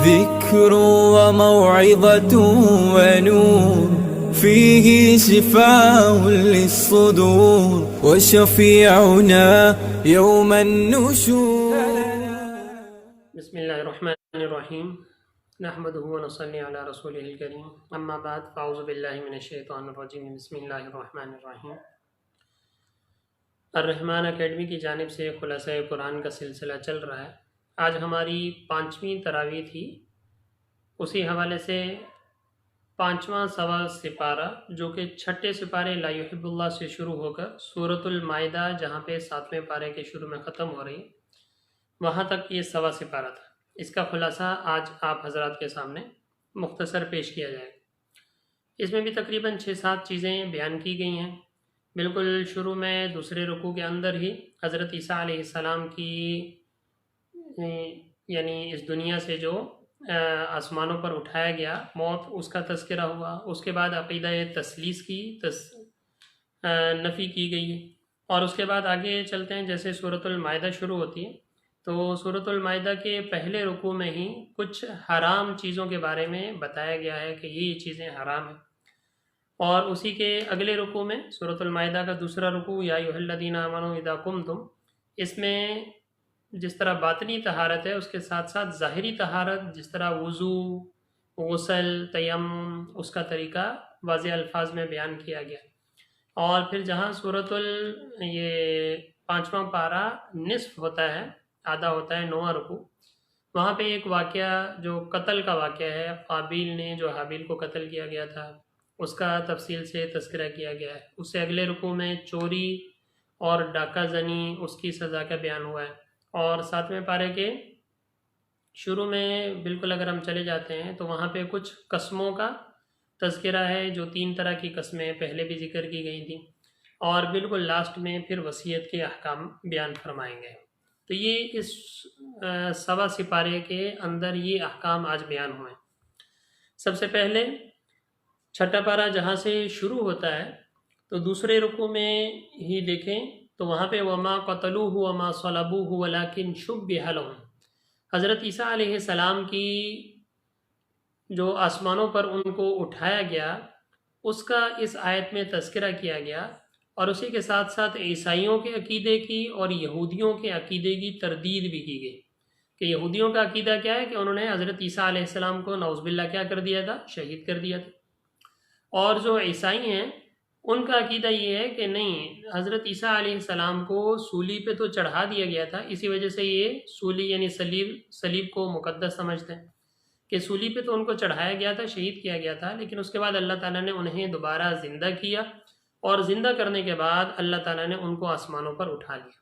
ذكر وموعظة ونور فيه شفاء للصدور وشفيعنا يوم النشور. بسم اللہ الرحمن الرحیم نحمده ونصلی علی رسولہ الکریم اما بعد فاعوذ باللہ من الشیطان الرجیم بسم اللہ الرحمن الرحیم. الرحمن اکیڈمی کی جانب سے خلاصہ قرآن کا سلسلہ چل رہا ہے. آج ہماری 5ویں تراویح تھی. اسی حوالے سے 5واں سوا سپارہ جو کہ 6 سپارے لا یحب اللہ سے شروع ہو کر سورۃ المائدہ جہاں پہ 7ویں پارے کے شروع میں ختم ہو رہی وہاں تک یہ سوا سپارہ تھا. اس کا خلاصہ آج آپ حضرات کے سامنے مختصر پیش کیا جائے گا. اس میں بھی تقریباً 6-7 چیزیں بیان کی گئی ہیں. بالکل شروع میں دوسرے رکوع کے اندر ہی حضرت عیسیٰ علیہ السلام کی یعنی اس دنیا سے جو آسمانوں پر اٹھایا گیا موت اس کا تذکرہ ہوا. اس کے بعد عقیدہ تثلیث کی نفی کی گئی. اور اس کے بعد آگے چلتے ہیں. جیسے سورۃ المائدہ شروع ہوتی ہے تو سورۃ المائدہ کے پہلے رکوع میں ہی کچھ حرام چیزوں کے بارے میں بتایا گیا ہے کہ یہ چیزیں حرام ہیں. اور اسی کے اگلے رکوع میں سورۃ المائدہ کا دوسرا رکوع یا ایھا الذین آمنوا اذا قمتم، اس میں جس طرح باطنی طہارت ہے اس کے ساتھ ساتھ ظاہری طہارت جس طرح وضو، غسل، تیمم، اس کا طریقہ واضح الفاظ میں بیان کیا گیا. اور پھر جہاں یہ 5واں پارہ نصف ہوتا ہے، آدھا ہوتا ہے 9واں رکوع، وہاں پہ ایک واقعہ جو قتل کا واقعہ ہے، قابیل نے جو حابیل کو قتل کیا گیا تھا اس کا تفصیل سے تذکرہ کیا گیا ہے. اس سے اگلے رکوع میں چوری اور ڈاکہ زنی اس کی سزا کا بیان ہوا ہے. اور 7ویں پارے کے شروع میں بالکل اگر ہم چلے جاتے ہیں تو وہاں پہ کچھ قسموں کا تذکرہ ہے جو 3 طرح کی قسمیں پہلے بھی ذکر کی گئی تھیں. اور بالکل لاسٹ میں پھر وصیت کے احکام بیان فرمائیں گے. تو یہ اس سوا سپارے کے اندر یہ احکام آج بیان ہوئے. سب سے پہلے 6 پارہ جہاں سے شروع ہوتا ہے تو دوسرے رکوع میں ہی دیکھیں تو وہاں پہ وما قتلوہ وما صلبوہ ولکن شبہ لہم، حضرت عیسیٰ علیہ السلام کی جو آسمانوں پر ان کو اٹھایا گیا اس کا اس آیت میں تذکرہ کیا گیا. اور اسی کے ساتھ ساتھ عیسائیوں کے عقیدے کی اور یہودیوں کے عقیدے کی تردید بھی کی گئی کہ یہودیوں کا عقیدہ کیا ہے کہ انہوں نے حضرت عیسیٰ علیہ السلام کو نعوذ باللہ کیا کر دیا تھا، شہید کر دیا تھا. اور جو عیسائی ہیں ان کا عقیدہ یہ ہے کہ نہیں، حضرت عیسیٰ علیہ السلام کو سولی پہ تو چڑھا دیا گیا تھا، اسی وجہ سے یہ سولی یعنی صلیب کو مقدس سمجھتے ہیں کہ سولی پہ تو ان کو چڑھایا گیا تھا، شہید کیا گیا تھا، لیکن اس کے بعد اللہ تعالیٰ نے انہیں دوبارہ زندہ کیا اور زندہ کرنے کے بعد اللہ تعالیٰ نے ان کو آسمانوں پر اٹھا لیا.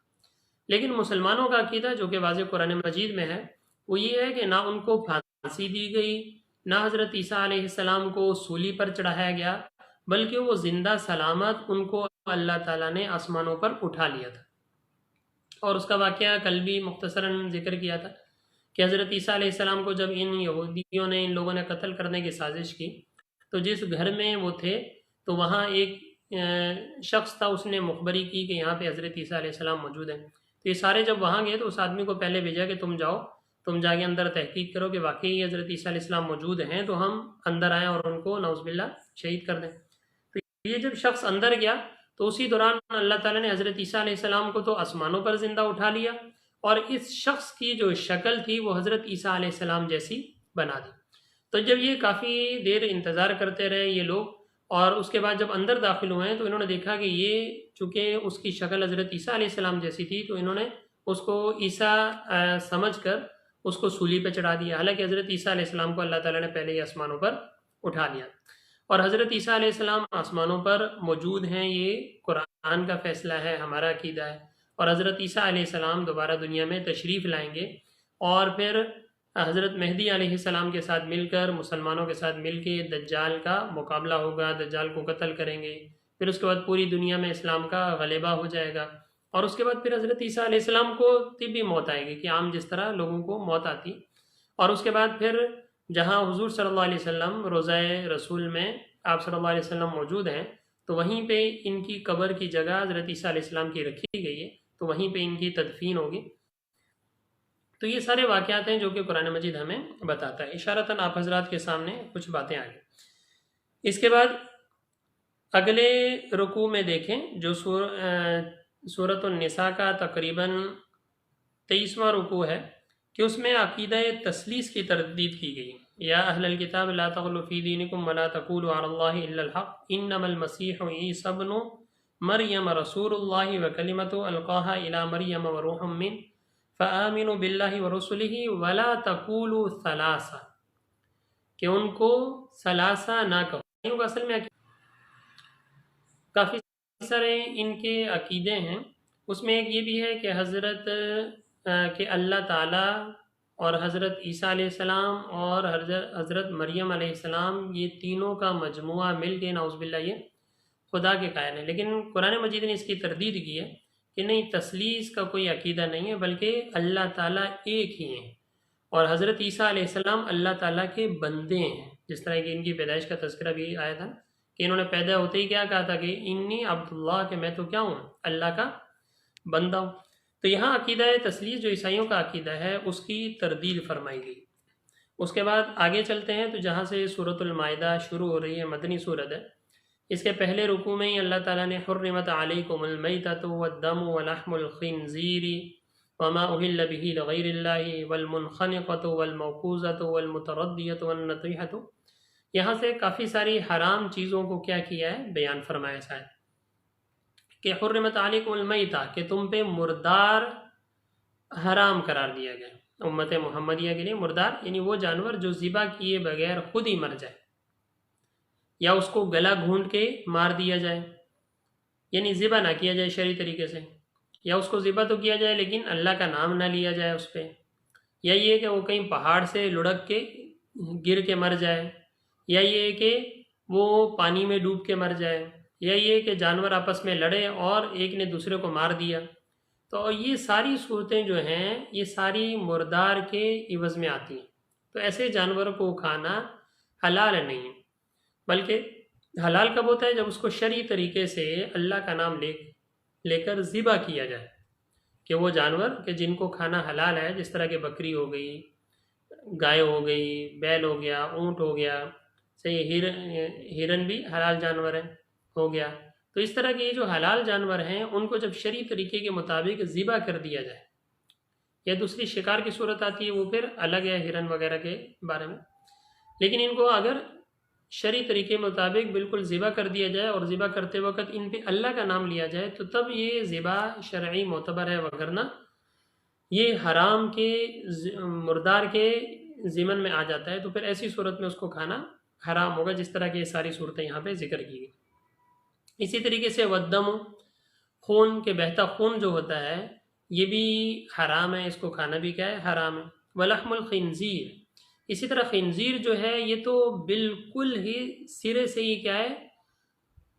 لیکن مسلمانوں کا عقیدہ جو کہ واضح قرآن مجید میں ہے وہ یہ ہے کہ نہ ان کو پھانسی دی گئی، نہ حضرت عیسیٰ علیہ السلام کو سولی پر چڑھایا گیا، بلکہ وہ زندہ سلامت ان کو اللہ تعالیٰ نے آسمانوں پر اٹھا لیا تھا. اور اس کا واقعہ کل بھی مختصراً ذکر کیا تھا کہ حضرت عیسیٰ علیہ السلام کو جب ان یہودیوں نے، ان لوگوں نے قتل کرنے کی سازش کی تو جس گھر میں وہ تھے تو وہاں ایک شخص تھا، اس نے مخبری کی کہ یہاں پہ حضرت عیسیٰ علیہ السلام موجود ہیں. تو یہ سارے جب وہاں گئے تو اس آدمی کو پہلے بھیجا کہ تم جاؤ، تم جا کے اندر تحقیق کرو کہ واقعی حضرت عیسیٰ علیہ السلام موجود ہیں تو ہم اندر آئیں اور ان کو نعوذ باللہ شہید کر دیں. تو یہ جب شخص اندر گیا تو اسی دوران اللہ تعالیٰ نے حضرت عیسیٰ علیہ السلام کو تو آسمانوں پر زندہ اٹھا لیا اور اس شخص کی جو شکل تھی وہ حضرت عیسیٰ علیہ السلام جیسی بنا دی. تو جب یہ کافی دیر انتظار کرتے رہے یہ لوگ اور اس کے بعد جب اندر داخل ہوئے ہیں تو انہوں نے دیکھا کہ یہ چونکہ اس کی شکل حضرت عیسیٰ علیہ السلام جیسی تھی تو انہوں نے اس کو عیسیٰ سمجھ کر اس کو سولی پہ چڑھا دیا، حالانکہ حضرت عیسیٰ علیہ السلام کو اللہ تعالیٰ نے پہلے ہی آسمانوں پر اٹھا لیا. اور حضرت عیسیٰ علیہ السلام آسمانوں پر موجود ہیں، یہ قرآن کا فیصلہ ہے، ہمارا عقیدہ ہے. اور حضرت عیسیٰ علیہ السلام دوبارہ دنیا میں تشریف لائیں گے اور پھر حضرت مہدی علیہ السلام کے ساتھ مل کر، مسلمانوں کے ساتھ مل کے دجال کا مقابلہ ہوگا، دجال کو قتل کریں گے. پھر اس کے بعد پوری دنیا میں اسلام کا غلبہ ہو جائے گا. اور اس کے بعد پھر حضرت عیسیٰ علیہ السلام کو طبی موت آئے گی کہ عام جس طرح لوگوں کو موت آتی. اور اس کے بعد پھر جہاں حضور صلی اللہ علیہ وسلم روضہ رسول میں آپ صلی اللہ علیہ وسلم موجود ہیں تو وہیں پہ ان کی قبر کی جگہ حضرت عیسیٰ علیہ السلام کی رکھی گئی ہے، تو وہیں پہ ان کی تدفین ہوگی. تو یہ سارے واقعات ہیں جو کہ قرآن مجید ہمیں بتاتا ہے۔ اشارتاً آپ حضرات کے سامنے کچھ باتیں آ گئی۔ اس کے بعد اگلے رکوع میں دیکھیں جو سورۃ النساء کا تقریباً 23واں رکوع ہے کہ اس میں عقیدہ تثلیث کی تردید کی گئی۔ یا اہل الکتاب لا تغلوا فی دینکم ولا تقولوا علی اللہ الا الحق انما المسیح عیسی ابن مریم رسول اللہ وکلمۃ القاها الی مریم وروح منہ فآمنوا باللہ ورسلہ ولا تقولوا ثلاثہ، کہ ان کو ثلاثہ نہ کہو۔ اصل میں کافی سارے ان کے عقیدے ہیں، اس میں ایک یہ بھی ہے کہ کہ اللہ تعالیٰ اور حضرت عیسیٰ علیہ السلام اور حضرت مریم علیہ السلام یہ تینوں کا مجموعہ مل کے نعوذ باللہ یہ خدا کے قائل ہیں۔ لیکن قرآن مجید نے اس کی تردید کی ہے کہ نہیں، تثلیث کا کوئی عقیدہ نہیں ہے، بلکہ اللہ تعالیٰ ایک ہی ہیں، اور حضرت عیسیٰ علیہ السلام اللہ تعالیٰ کے بندے ہیں۔ جس طرح کہ ان کی پیدائش کا تذکرہ بھی آیا تھا کہ انہوں نے پیدا ہوتے ہی کیا کہا تھا کہ انی عبداللہ، کہ میں تو کیا ہوں، اللہ کا بندہ ہوں۔ تو یہاں عقیدہ تثلیث جو عیسائیوں کا عقیدہ ہے اس کی تردید فرمائی گئی۔ اس کے بعد آگے چلتے ہیں تو جہاں سے سورۃ المائدہ شروع ہو رہی ہے، مدنی سورت ہے، اس کے پہلے رکوع میں ہی اللہ تعالیٰ نے حرمت علیکم المیتۃ والدم ولحم الخنزیر وما اہل بہ لغیر اللہ والمنخنقۃ والموقوذۃ والمتردیۃ والنطیحۃ، یہاں سے کافی ساری حرام چیزوں کو کیا کیا ہے، بیان فرمایا ہے کہ حرمت علیکم المیتہ، کہ تم پہ مردار حرام قرار دیا گیا۔ امت محمدیہ کے لیے مردار یعنی وہ جانور جو ذبح کیے بغیر خود ہی مر جائے، یا اس کو گلا گھونٹ کے مار دیا جائے، یعنی ذبح نہ کیا جائے شرعی طریقے سے، یا اس کو ذبح تو کیا جائے لیکن اللہ کا نام نہ لیا جائے اس پہ، یا یہ کہ وہ کہیں پہاڑ سے لڑک کے گر کے مر جائے، یا یہ کہ وہ پانی میں ڈوب کے مر جائے، یا یہ کہ جانور آپس میں لڑے اور ایک نے دوسرے کو مار دیا۔ تو یہ ساری صورتیں جو ہیں یہ ساری مردار کے عوض میں آتی ہیں۔ تو ایسے جانور کو کھانا حلال نہیں ہے، بلکہ حلال کب ہوتا ہے؟ جب اس کو شرعی طریقے سے اللہ کا نام لے کر ذبح کیا جائے، کہ وہ جانور کہ جن کو کھانا حلال ہے، جس طرح کہ بکری ہو گئی، گائے ہو گئی، بیل ہو گیا، اونٹ ہو گیا، صحیح، ہرن بھی حلال جانور ہے ہو گیا۔ تو اس طرح کے یہ جو حلال جانور ہیں ان کو جب شرعی طریقے کے مطابق ذبح کر دیا جائے، یا دوسری شکار کی صورت آتی ہے وہ پھر الگ ہے ہرن وغیرہ کے بارے میں، لیکن ان کو اگر شرعی طریقے کے مطابق بالکل ذبح کر دیا جائے اور ذبح کرتے وقت ان پہ اللہ کا نام لیا جائے تو تب یہ ذبح شرعی معتبر ہے، وگرنہ یہ حرام کے مردار کے ضمن میں آ جاتا ہے، تو پھر ایسی صورت میں اس کو کھانا حرام ہوگا، جس طرح کی یہ ساری صورتیں یہاں پہ ذکر کی گئی۔ اسی طریقے سے ودم، خون کے بہتا خون جو ہوتا ہے یہ بھی حرام ہے، اس کو کھانا بھی کیا ہے، حرام ہے۔ ولحم الخنزیر، اسی طرح خنزیر جو ہے یہ تو بالکل ہی سرے سے ہی کیا ہے،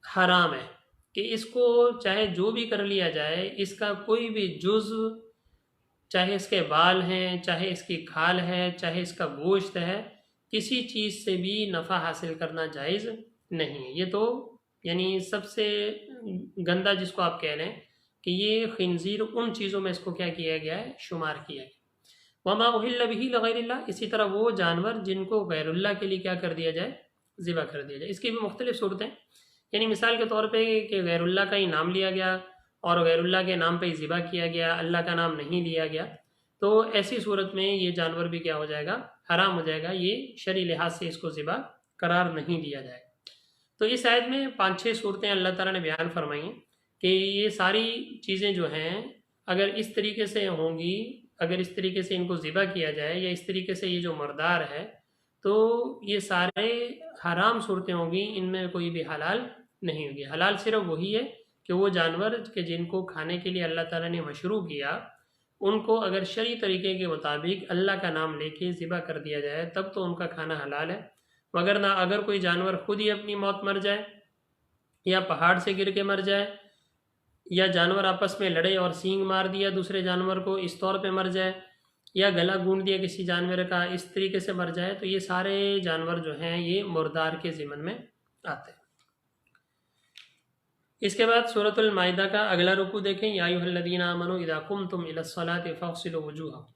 حرام ہے، کہ اس کو چاہے جو بھی کر لیا جائے، اس کا کوئی بھی جزو، چاہے اس کے بال ہیں، چاہے اس کی کھال ہے، چاہے اس کا گوشت ہے، کسی چیز سے بھی نفع حاصل کرنا جائز نہیں ہے۔ یہ تو یعنی سب سے گندہ جس کو آپ کہہ لیں کہ یہ خنزیر ان چیزوں میں اس کو کیا کیا گیا ہے، شمار کیا گیا۔ وما اہل بہ لغیر اللہ، اسی طرح وہ جانور جن کو غیر اللہ کے لیے کیا کر دیا جائے، ذبح کر دیا جائے۔ اس کی بھی مختلف صورتیں، یعنی مثال کے طور پہ کہ غیر اللہ کا ہی نام لیا گیا اور غیر اللہ کے نام پہ ہی ذبح کیا گیا، اللہ کا نام نہیں لیا گیا، تو ایسی صورت میں یہ جانور بھی کیا ہو جائے گا، حرام ہو جائے گا، یہ شرعی لحاظ سے اس کو ذبح قرار نہیں دیا جائے گا۔ تو اس آیت میں 5-6 صورتیں اللہ تعالیٰ نے بیان فرمائی ہیں کہ یہ ساری چیزیں جو ہیں اگر اس طریقے سے ہوں گی، اگر اس طریقے سے ان کو ذبح کیا جائے، یا اس طریقے سے یہ جو مردار ہے، تو یہ سارے حرام صورتیں ہوں گی، ان میں کوئی بھی حلال نہیں ہوگی۔ حلال صرف وہی ہے کہ وہ جانور کہ جن کو کھانے کے لیے اللہ تعالیٰ نے مشروع کیا، ان کو اگر شرعی طریقے کے مطابق اللہ کا نام لے کے ذبح کر دیا جائے تب تو ان کا کھانا حلال ہے، مگر نہ اگر کوئی جانور خود ہی اپنی موت مر جائے، یا پہاڑ سے گر کے مر جائے، یا جانور آپس میں لڑے اور سینگ مار دیا دوسرے جانور کو اس طور پہ مر جائے، یا گلا گونڈ دیا کسی جانور کا اس طریقے سے مر جائے، تو یہ سارے جانور جو ہیں یہ مردار کے ضمن میں آتے ہیں۔ اس کے بعد سورۃ المائدہ کا اگلا رکوع دیکھیں، یا ایھا الذین آمنوا اذا قمتم الی الصلاۃ فاغسلوا وجوہکم،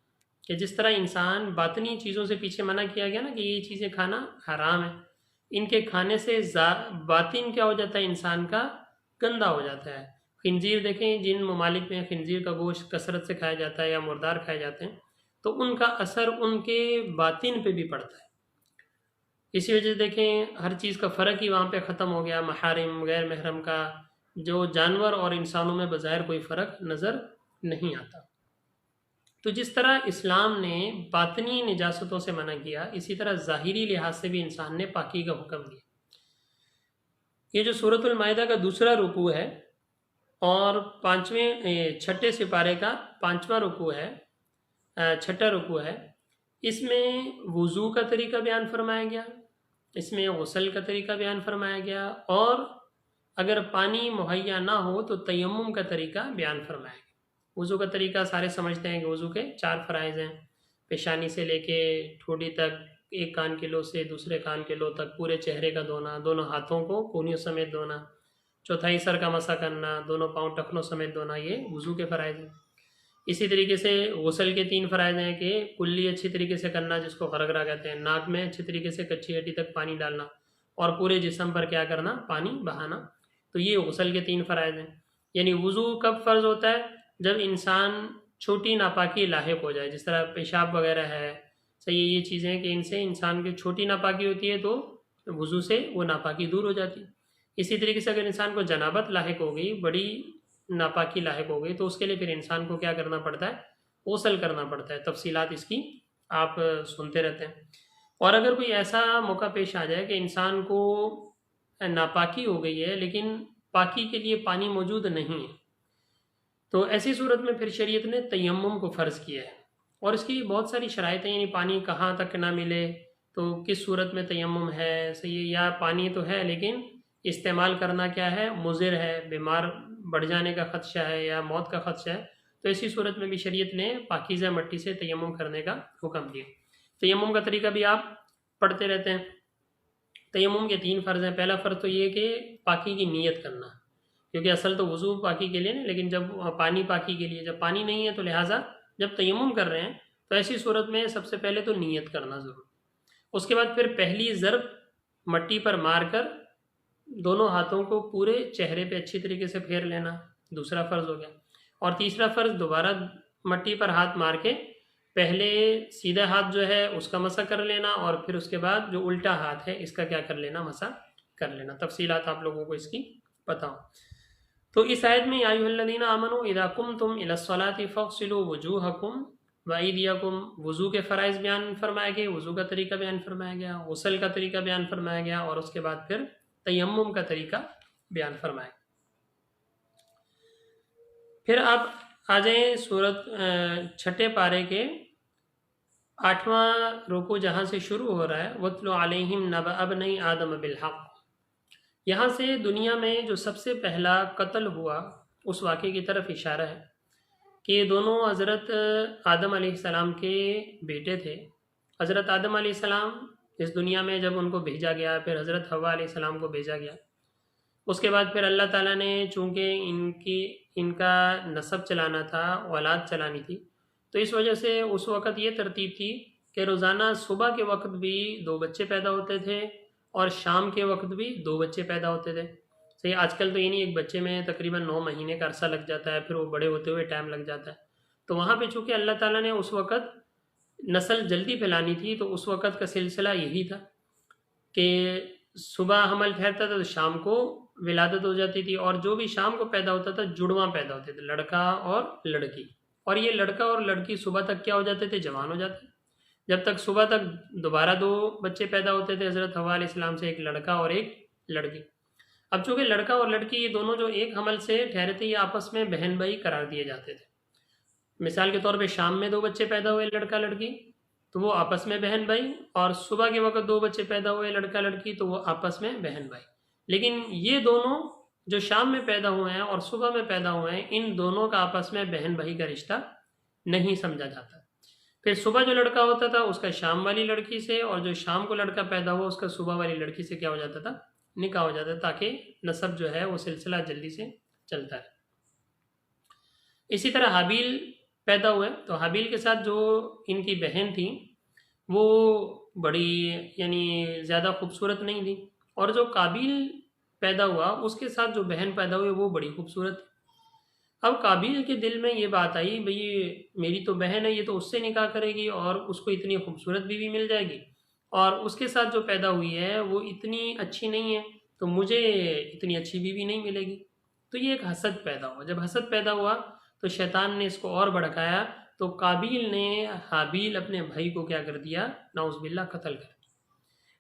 کہ جس طرح انسان باطنی چیزوں سے پیچھے منع کیا گیا نا کہ یہ چیزیں کھانا حرام ہے، ان کے کھانے سے باطن کیا ہو جاتا ہے، انسان کا گندا ہو جاتا ہے۔ خنزیر دیکھیں، جن ممالک میں خنزیر کا گوشت کثرت سے کھایا جاتا ہے یا مردار کھائے جاتے ہیں تو ان کا اثر ان کے باطن پہ بھی پڑتا ہے۔ اسی وجہ سے دیکھیں ہر چیز کا فرق ہی وہاں پہ ختم ہو گیا، محارم غیر محرم کا، جو جانور اور انسانوں میں بظاہر کوئی فرق نظر نہیں آتا۔ تو جس طرح اسلام نے باطنی نجاستوں سے منع کیا، اسی طرح ظاہری لحاظ سے بھی انسان نے پاکی کا حکم دیا۔ یہ جو سورۃ المائدہ کا دوسرا رکوع ہے اور چھٹے سپارے کا 5واں رکوع ہے، چھٹا رکوع ہے، اس میں وضو کا طریقہ بیان فرمایا گیا، اس میں غسل کا طریقہ بیان فرمایا گیا، اور اگر پانی مہیا نہ ہو تو تیمم کا طریقہ بیان فرمایا گیا۔ وضو کا طریقہ سارے سمجھتے ہیں کہ وضو کے 4 فرائض ہیں، پیشانی سے لے کے ٹھوڑی تک، ایک کان کے لو سے دوسرے کان کے لو تک، پورے چہرے کا دھونا، دونوں ہاتھوں کو کونیوں سمیت دھونا، چوتھائی سر کا مسح کرنا، دونوں پاؤں ٹخنوں سمیت دھونا، یہ وضو کے فرائض ہیں۔ اسی طریقے سے غسل کے 3 فرائض ہیں کہ کلی اچھی طریقے سے کرنا، جس کو غرغرہ کہتے ہیں، ناک میں اچھی طریقے سے کچھی ہڈی تک پانی ڈالنا، اور پورے جسم پر کیا کرنا، پانی بہانا۔ تو یہ غسل کے 3 فرائض ہیں۔ یعنی وضو کب فرض ہوتا ہے؟ جب انسان چھوٹی ناپاکی لاحق ہو جائے، جس طرح پیشاب وغیرہ ہے، صحیح، یہ چیزیں کہ ان سے انسان کی چھوٹی ناپاکی ہوتی ہے تو وضو سے وہ ناپاکی دور ہو جاتی ہے۔ اسی طریقے سے اگر انسان کو جنابت لاحق ہو گئی، بڑی ناپاکی لاحق ہو گئی، تو اس کے لیے پھر انسان کو کیا کرنا پڑتا ہے؟ غسل کرنا پڑتا ہے۔ تفصیلات اس کی آپ سنتے رہتے ہیں۔ اور اگر کوئی ایسا موقع پیش آ جائے کہ انسان کو ناپاکی ہو گئی ہے لیکن پاکی کے لیے پانی موجود نہیں ہے، تو ایسی صورت میں پھر شریعت نے تیمم کو فرض کیا ہے، اور اس کی بہت ساری شرائط ہیں، یعنی پانی کہاں تک نہ ملے تو کس صورت میں تیمم ہے صحیح، یا پانی تو ہے لیکن استعمال کرنا کیا ہے، مضر ہے، بیمار بڑھ جانے کا خدشہ ہے یا موت کا خدشہ ہے، تو ایسی صورت میں بھی شریعت نے پاکیزہ مٹی سے تیمم کرنے کا حکم دیا۔ تیمم کا طریقہ بھی آپ پڑھتے رہتے ہیں۔ تیمم کے 3 فرض ہیں۔ پہلا فرض تو یہ کہ پاکی کی نیت کرنا، کیونکہ اصل تو وضو پاکی کے لیے نہیں، لیکن جب پانی پاکی کے لیے، جب پانی نہیں ہے تو لہٰذا جب تیمم کر رہے ہیں تو ایسی صورت میں سب سے پہلے تو نیت کرنا ضرور، اس کے بعد پھر پہلی ضرب مٹی پر مار کر دونوں ہاتھوں کو پورے چہرے پہ اچھی طریقے سے پھیر لینا، دوسرا فرض ہو گیا۔ اور تیسرا فرض دوبارہ مٹی پر ہاتھ مار کے پہلے سیدھا ہاتھ جو ہے اس کا مسح کر لینا، اور پھر اس کے بعد جو الٹا ہاتھ ہے اس کا کیا کر لینا، مسح کر لینا۔ تفصیلات آپ لوگوں کو اس کی پتہ ہو۔ تو اس آیت میں یا ایھا الذین آمنوا اذا قمتم الی الصلاۃ فاغسلوا وجوہکم وایدیکم، وضو کے فرائض بیان فرمایا گیا، وضو کا طریقہ بیان فرمایا گیا، غسل کا طریقہ بیان فرمایا گیا، اور اس کے بعد پھر تیمم کا طریقہ بیان فرمایا۔ پھر آپ آ جائیں سورت چھٹے پارے کے 8واں رکوع جہاں سے شروع ہو رہا ہے، وَاتْلُ عَلَيْهِمْ نَبَأَ ابْنَيْ آدَمَ بِالْحَقِّ۔ یہاں سے دنیا میں جو سب سے پہلا قتل ہوا اس واقعے کی طرف اشارہ ہے کہ یہ دونوں حضرت آدم علیہ السلام کے بیٹے تھے۔ حضرت آدم علیہ السلام اس دنیا میں جب ان کو بھیجا گیا، پھر حضرت حوا علیہ السلام کو بھیجا گیا، اس کے بعد پھر اللہ تعالیٰ نے چونکہ ان کا نسب چلانا تھا، اولاد چلانی تھی، تو اس وجہ سے اس وقت یہ ترتیب تھی کہ روزانہ صبح کے وقت بھی 2 بچے پیدا ہوتے تھے اور شام کے وقت بھی 2 بچے پیدا ہوتے تھے۔ صحیح، آج کل تو یہ نہیں، ایک بچے میں تقریباً 9 مہینے کا عرصہ لگ جاتا ہے، پھر وہ بڑے ہوتے ہوئے ٹائم لگ جاتا ہے۔ تو وہاں پہ چونکہ اللہ تعالیٰ نے اس وقت نسل جلدی پھیلانی تھی، تو اس وقت کا سلسلہ یہی تھا کہ صبح حمل ٹھہرتا تھا تو شام کو ولادت ہو جاتی تھی، اور جو بھی شام کو پیدا ہوتا تھا جڑواں پیدا ہوتے تھے، لڑکا اور لڑکی، اور یہ لڑکا اور لڑکی صبح تک کیا ہو جاتے تھے، جوان ہو جاتے، جب تک صبح تک دوبارہ 2 بچے پیدا ہوتے تھے، حضرت حوا علیہ السلام سے، ایک لڑکا اور ایک لڑکی۔ اب چونکہ لڑکا اور لڑکی یہ دونوں جو ایک حمل سے ٹھہرے تھے، یہ آپس میں بہن بھائی قرار دیے جاتے تھے۔ مثال کے طور پہ شام میں 2 بچے پیدا ہوئے لڑکا لڑکی تو وہ آپس میں بہن بھائی، اور صبح کے وقت 2 بچے پیدا ہوئے لڑکا لڑکی تو وہ آپس میں بہن بھائی۔ لیکن یہ دونوں جو شام میں پیدا ہوئے ہیں اور صبح میں پیدا ہوئے ہیں، ان دونوں کا آپس میں بہن بھائی کا رشتہ نہیں سمجھا جاتا۔ پھر صبح جو لڑکا ہوتا تھا اس کا شام والی لڑکی سے، اور جو شام کو لڑکا پیدا ہوا اس کا صبح والی لڑکی سے کیا ہو جاتا تھا، نکاح ہو جاتا، تاکہ نسب جو ہے وہ سلسلہ جلدی سے چلتا ہے۔ اسی طرح حابیل پیدا ہوئے تو حابیل کے ساتھ جو ان کی بہن تھی وہ بڑی یعنی زیادہ خوبصورت نہیں تھی، اور جو قابیل پیدا ہوا اس کے ساتھ جو بہن پیدا ہوئی وہ بڑی خوبصورت تھی۔ اب قابیل کے دل میں یہ بات آئی، بھئی میری تو بہن ہے، یہ تو اس سے نکاح کرے گی اور اس کو اتنی خوبصورت بیوی مل جائے گی، اور اس کے ساتھ جو پیدا ہوئی ہے وہ اتنی اچھی نہیں ہے، تو مجھے اتنی اچھی بیوی نہیں ملے گی۔ تو یہ ایک حسد پیدا ہوا۔ جب حسد پیدا ہوا تو شیطان نے اس کو اور بھڑکایا، تو قابیل نے حابیل اپنے بھائی کو کیا کر دیا، نعوذ باللہ قتل کر دیا۔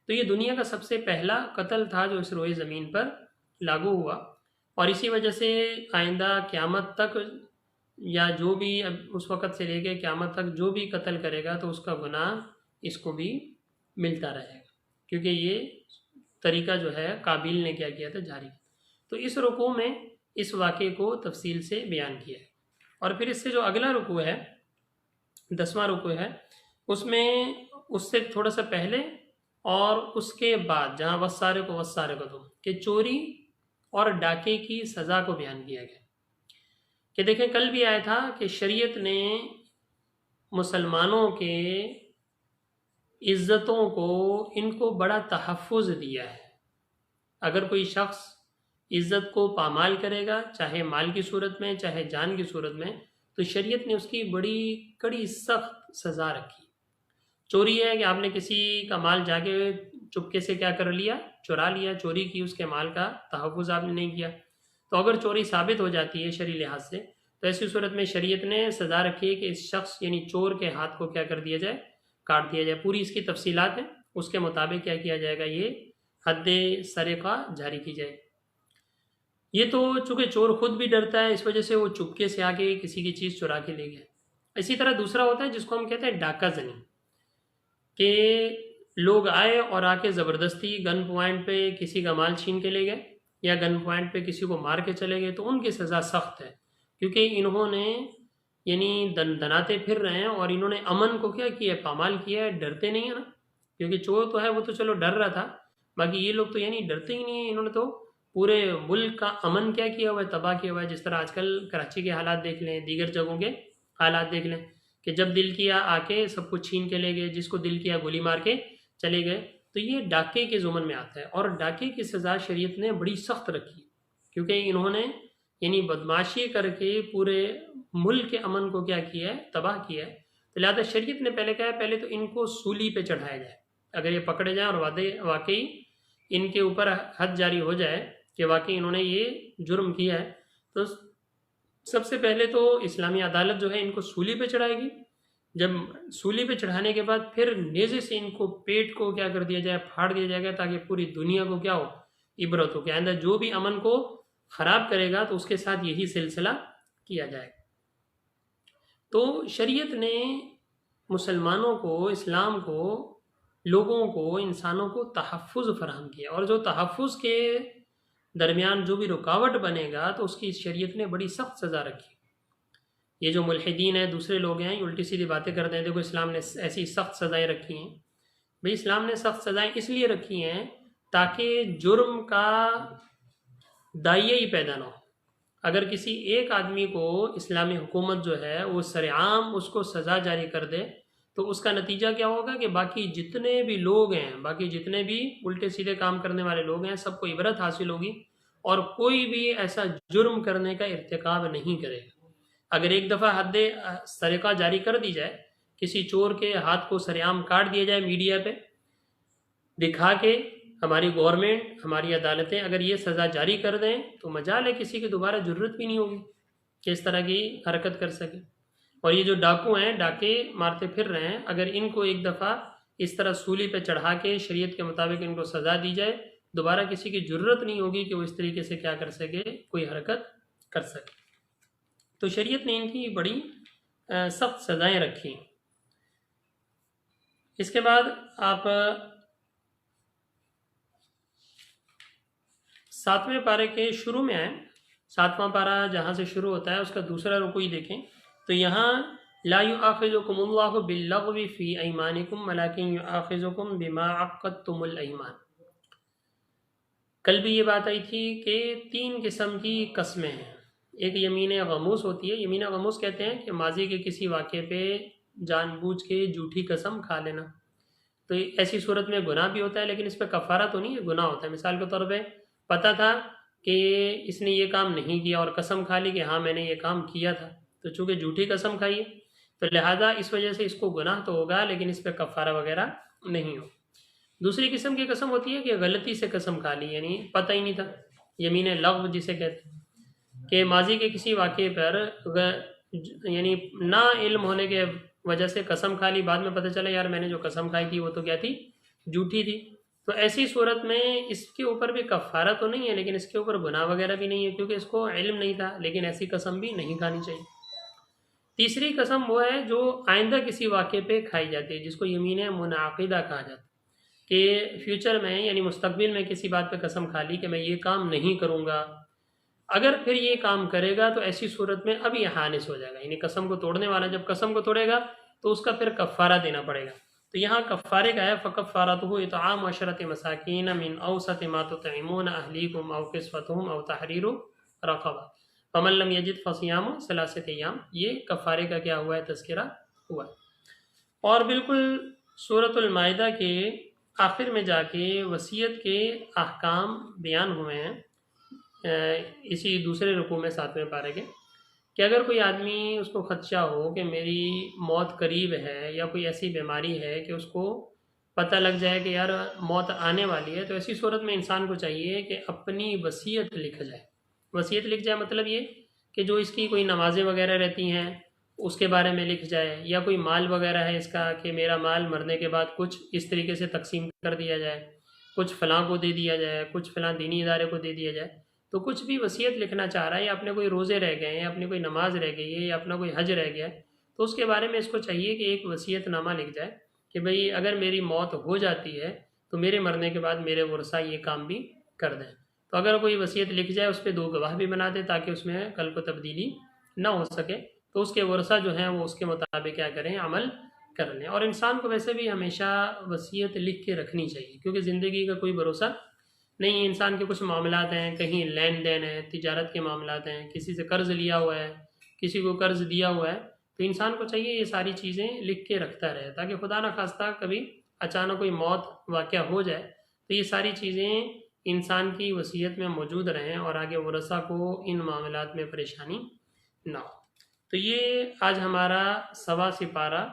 تو یہ دنیا کا سب سے پہلا قتل تھا جو اس روئے زمین پر لاگو ہوا، اور اسی وجہ سے آئندہ قیامت تک یا جو بھی اب اس وقت سے لے کے قیامت تک جو بھی قتل کرے گا تو اس کا گناہ اس کو بھی ملتا رہے گا، کیونکہ یہ طریقہ جو ہے قابیل نے کیا کیا تھا، جاری کیا۔ تو اس رکوع میں اس واقعے کو تفصیل سے بیان کیا ہے، اور پھر اس سے جو اگلا رکوع ہے 10واں رکوع ہے، اس میں اس سے تھوڑا سا پہلے اور اس کے بعد جہاں وَالسَّارِقُ وَالسَّارِقَةُ کہ چوری اور ڈاکے کی سزا کو بیان کیا گیا، کہ دیکھیں کل بھی آیا تھا کہ شریعت نے مسلمانوں کے عزتوں کو ان کو بڑا تحفظ دیا ہے۔ اگر کوئی شخص عزت کو پامال کرے گا، چاہے مال کی صورت میں چاہے جان کی صورت میں، تو شریعت نے اس کی بڑی کڑی سخت سزا رکھی۔ چوری ہے کہ آپ نے کسی کا مال جا کے چپکے سے کیا کر لیا، چرا لیا، چوری کی، اس کے مال کا تحفظ آپ نے نہیں کیا، تو اگر چوری ثابت ہو جاتی ہے شرعی لحاظ سے تو ایسی صورت میں شریعت نے سزا رکھی ہے کہ اس شخص یعنی چور کے ہاتھ کو کیا کر دیا جائے، کاٹ دیا جائے۔ پوری اس کی تفصیلات ہیں، اس کے مطابق کیا کیا جائے گا، یہ حد سرقہ جاری کی جائے۔ یہ تو چونکہ چور خود بھی ڈرتا ہے، اس وجہ سے وہ چپکے سے آ کے کسی کی چیز چرا کے لے گیا۔ اسی طرح دوسرا ہوتا ہے جس کو ہم کہتے ہیں ڈاکہ زنی، کہ لوگ آئے اور آ کے زبردستی گن پوائنٹ پہ کسی کا مال چھین کے لے گئے، یا گن پوائنٹ پہ کسی کو مار کے چلے گئے، تو ان کی سزا سخت ہے، کیونکہ انہوں نے یعنی دناتے پھر رہے ہیں اور انہوں نے امن کو کیا کیا ہے، پامال کیا ہے، ڈرتے نہیں ہیں نا، کیونکہ چور تو ہے وہ تو چلو ڈر رہا تھا، باقی یہ لوگ تو یعنی ڈرتے ہی نہیں ہیں، انہوں نے تو پورے ملک کا امن کیا کیا ہوا ہے، تباہ کیا ہوا ہے۔ جس طرح آج کل کراچی کے حالات دیکھ لیں، دیگر جگہوں کے حالات دیکھ لیں، کہ جب دل کیا آ کے سب کچھ چھین کے لے گئے، جس کو دل کیا گولی مار کے چلے گئے، تو یہ ڈاکے کے ضمن میں آتا ہے، اور ڈاکے کی سزا شریعت نے بڑی سخت رکھی، کیونکہ انہوں نے یعنی بدماشی کر کے پورے ملک کے امن کو کیا کیا ہے، تباہ کیا ہے۔ تو لہٰذا شریعت نے پہلے کہا ہے پہلے تو ان کو سولی پہ چڑھایا جائے، اگر یہ پکڑے جائیں اور واقعی ان کے اوپر حد جاری ہو جائے کہ واقعی انہوں نے یہ جرم کیا ہے، تو سب سے پہلے تو اسلامی عدالت جو ہے ان کو سولی پہ چڑھائے گی۔ جب سولی پہ چڑھانے کے بعد پھر نیزے سے ان کو پیٹ کو کیا کر دیا جائے، پھاڑ دیا جائے گا، تاکہ پوری دنیا کو کیا ہو، عبرت ہو کہ آئندہ جو بھی امن کو خراب کرے گا تو اس کے ساتھ یہی سلسلہ کیا جائے گا۔ تو شریعت نے مسلمانوں کو، اسلام کو، لوگوں کو، انسانوں کو تحفظ فراہم کیا، اور جو تحفظ کے درمیان جو بھی رکاوٹ بنے گا تو اس کی شریعت نے بڑی سخت سزا رکھی۔ یہ جو ملحدین ہیں، دوسرے لوگ ہیں، الٹی سیدھی باتیں کرتے ہیں، دیکھو اسلام نے ایسی سخت سزائیں رکھی ہیں۔ بھئی اسلام نے سخت سزائیں اس لیے رکھی ہیں تاکہ جرم کا داعیہ ہی پیدا نہ ہو۔ اگر کسی ایک آدمی کو اسلامی حکومت جو ہے وہ سرعام اس کو سزا جاری کر دے تو اس کا نتیجہ کیا ہوگا کہ باقی جتنے بھی لوگ ہیں، باقی جتنے بھی الٹے سیدھے کام کرنے والے لوگ ہیں، سب کو عبرت حاصل ہوگی اور کوئی بھی ایسا جرم کرنے کا ارتکاب نہیں کرے گا۔ اگر ایک دفعہ حد سرقہ جاری کر دی جائے، کسی چور کے ہاتھ کو سرعام کاٹ دیا جائے، میڈیا پہ دکھا کے، ہماری گورنمنٹ، ہماری عدالتیں اگر یہ سزا جاری کر دیں تو مجال ہے کسی کی دوبارہ جرت بھی نہیں ہوگی کہ اس طرح کی حرکت کر سکے۔ اور یہ جو ڈاکو ہیں، ڈاکے مارتے پھر رہے ہیں، اگر ان کو ایک دفعہ اس طرح سولی پہ چڑھا کے شریعت کے مطابق ان کو سزا دی جائے، دوبارہ کسی کی جرت نہیں ہوگی کہ وہ اس طریقے سے کیا کر سکے، کوئی حرکت کر سکے۔ تو شریعت نے ان کی بڑی سخت سزائیں رکھی۔ اس کے بعد آپ 7ویں پارے کے شروع میں آئیں۔ 7واں پارہ جہاں سے شروع ہوتا ہے اس کا دوسرا رکوع دیکھیں تو یہاں لا یؤاخذکم اللہ باللغو فی ایمانکم ولکن یؤاخذکم بما عقدتم الایمان۔ کل بھی یہ بات آئی تھی کہ 3 قسم کی قسمیں ہیں۔ ایک یمین غموس ہوتی ہے. یمین غموس کہتے ہیں کہ ماضی کے کسی واقعے پہ جان بوجھ کے جھوٹی قسم کھا لینا. تو ایسی صورت میں گناہ بھی ہوتا ہے لیکن اس پہ کفارہ تو نہیں ہے، گناہ ہوتا ہے. مثال کے طور پہ پتہ تھا کہ اس نے یہ کام نہیں کیا اور قسم کھا لی کہ ہاں میں نے یہ کام کیا تھا، تو چونکہ جھوٹی قسم کھائی ہے تو لہٰذا اس وجہ سے اس کو گناہ تو ہوگا لیکن اس پہ کفارہ وغیرہ نہیں ہو. دوسری قسم کی قسم ہوتی ہے کہ غلطی سے قسم کھا لی، یعنی پتہ ہی نہیں تھا، یمین لغو جسے کہتے ہیں کہ ماضی کے کسی واقعے پر یعنی نا علم ہونے کے وجہ سے قسم کھا لی، بعد میں پتہ چلا یار میں نے جو قسم کھائی تھی وہ تو کیا تھی، جھوٹی تھی. تو ایسی صورت میں اس کے اوپر بھی کفارہ تو نہیں ہے لیکن اس کے اوپر گناہ وغیرہ بھی نہیں ہے کیونکہ اس کو علم نہیں تھا، لیکن ایسی قسم بھی نہیں کھانی چاہیے. تیسری قسم وہ ہے جو آئندہ کسی واقعے پہ کھائی جاتی ہے، جس کو یمین منعقدہ کہا جاتا ہے، کہ فیوچر میں یعنی مستقبل میں کسی بات پہ قسم کھا لی کہ میں یہ کام نہیں کروں گا، اگر پھر یہ کام کرے گا تو ایسی صورت میں اب یہ حانث ہو جائے گا. یعنی قسم کو توڑنے والا جب قسم کو توڑے گا تو اس کا پھر کفارہ دینا پڑے گا. تو یہاں کفارے کا ہے فکفارتہ اطعام 10 مساکین من اوسط ما تطعمون اہلیکم او کسوتہم او تحریر رقبہ فمن لم یجد فصیام 3 ایام. یہ کفارے کا کیا ہوا ہے، تذکرہ ہوا ہے. اور بالکل سورۃ المائدہ کے آخر میں جا کے وصیت کے احکام بیان ہوئے ہیں، اسی دوسرے رکوع میں 7ویں پارے کے، کہ اگر کوئی آدمی اس کو خدشہ ہو کہ میری موت قریب ہے یا کوئی ایسی بیماری ہے کہ اس کو پتہ لگ جائے کہ یار موت آنے والی ہے، تو ایسی صورت میں انسان کو چاہیے کہ اپنی وصیت لکھ جائے. وصیت لکھ جائے مطلب یہ کہ جو اس کی کوئی نمازیں وغیرہ رہتی ہیں اس کے بارے میں لکھ جائے، یا کوئی مال وغیرہ ہے اس کا کہ میرا مال مرنے کے بعد کچھ اس طریقے سے تقسیم کر دیا جائے، کچھ فلاں کو دے دیا جائے، کچھ فلاں دینی ادارے کو دے دیا جائے. تو کچھ بھی وصیت لکھنا چاہ رہا ہے یا اپنے کوئی روزے رہ گئے ہیں یا اپنی کوئی نماز رہ گئی ہے یا اپنا کوئی حج رہ گیا ہے، تو اس کے بارے میں اس کو چاہیے کہ ایک وصیت نامہ لکھ جائے کہ بھئی اگر میری موت ہو جاتی ہے تو میرے مرنے کے بعد میرے ورثہ یہ کام بھی کر دیں. تو اگر کوئی وصیت لکھ جائے اس پہ 2 گواہ بھی بنا دے تاکہ اس میں کل کو تبدیلی نہ ہو سکے، تو اس کے ورثہ جو ہیں وہ اس کے مطابق کیا کریں، عمل کر لیں. اور انسان کو ویسے بھی ہمیشہ وصیت لکھ کے رکھنی چاہیے کیونکہ زندگی کا کوئی بھروسہ نہیں. انسان کے کچھ معاملات ہیں، کہیں لین دین ہے، تجارت کے معاملات ہیں، کسی سے قرض لیا ہوا ہے، کسی کو قرض دیا ہوا ہے، تو انسان کو چاہیے یہ ساری چیزیں لکھ کے رکھتا رہے تاکہ خدا نخواستہ کبھی اچانک کوئی موت واقع ہو جائے تو یہ ساری چیزیں انسان کی وصیت میں موجود رہیں اور آگے ورثہ کو ان معاملات میں پریشانی نہ ہو. تو یہ آج ہمارا 1واں سپارہ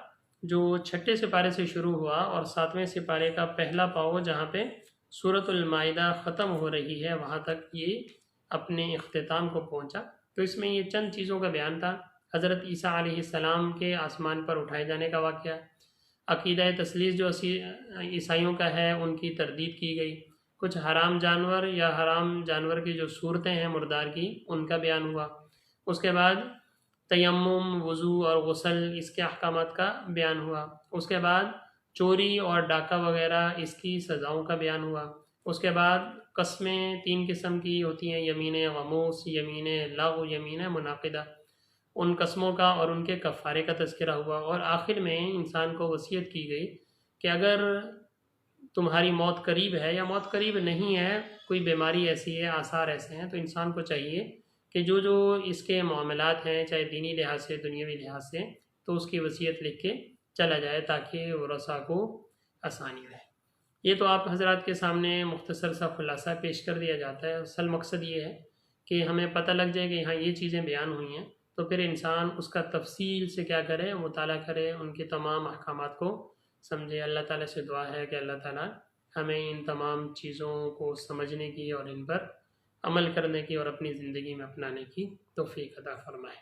جو 6 سپارے سے شروع ہوا اور 7ویں سپارے کا پہلا پاؤ جہاں پہ سورۃ المائدہ ختم ہو رہی ہے وہاں تک یہ اپنے اختتام کو پہنچا. تو اس میں یہ چند چیزوں کا بیان تھا. حضرت عیسیٰ علیہ السلام کے آسمان پر اٹھائے جانے کا واقعہ، عقیدہ تثلیث جو عیسائیوں کا ہے ان کی تردید کی گئی، کچھ حرام جانور یا حرام جانور کی جو صورتیں ہیں مردار کی ان کا بیان ہوا. اس کے بعد تیمم، وضو اور غسل اس کے احکامات کا بیان ہوا. اس کے بعد چوری اور ڈاکہ وغیرہ اس کی سزاؤں کا بیان ہوا. اس کے بعد قسمیں 3 قسم کی ہوتی ہیں، یمین غموس، یمین لغو، یمین منعقدہ، ان قسموں کا اور ان کے کفارے کا تذکرہ ہوا. اور آخر میں انسان کو وصیت کی گئی کہ اگر تمہاری موت قریب ہے یا موت قریب نہیں ہے، کوئی بیماری ایسی ہے، آثار ایسے ہیں، تو انسان کو چاہیے کہ جو اس کے معاملات ہیں چاہے دینی لحاظ سے دنیاوی لحاظ سے، تو اس کی وصیت لکھ کے چلا جائے تاکہ ورثہ کو آسانی رہے. یہ تو آپ حضرات کے سامنے مختصر سا خلاصہ پیش کر دیا جاتا ہے. اصل مقصد یہ ہے کہ ہمیں پتہ لگ جائے کہ یہاں یہ چیزیں بیان ہوئی ہیں تو پھر انسان اس کا تفصیل سے کیا کرے، مطالعہ کرے، ان کے تمام احکامات کو سمجھے. اللہ تعالیٰ سے دعا ہے کہ اللہ تعالیٰ ہمیں ان تمام چیزوں کو سمجھنے کی اور ان پر عمل کرنے کی اور اپنی زندگی میں اپنانے کی توفیق عطا فرمائے.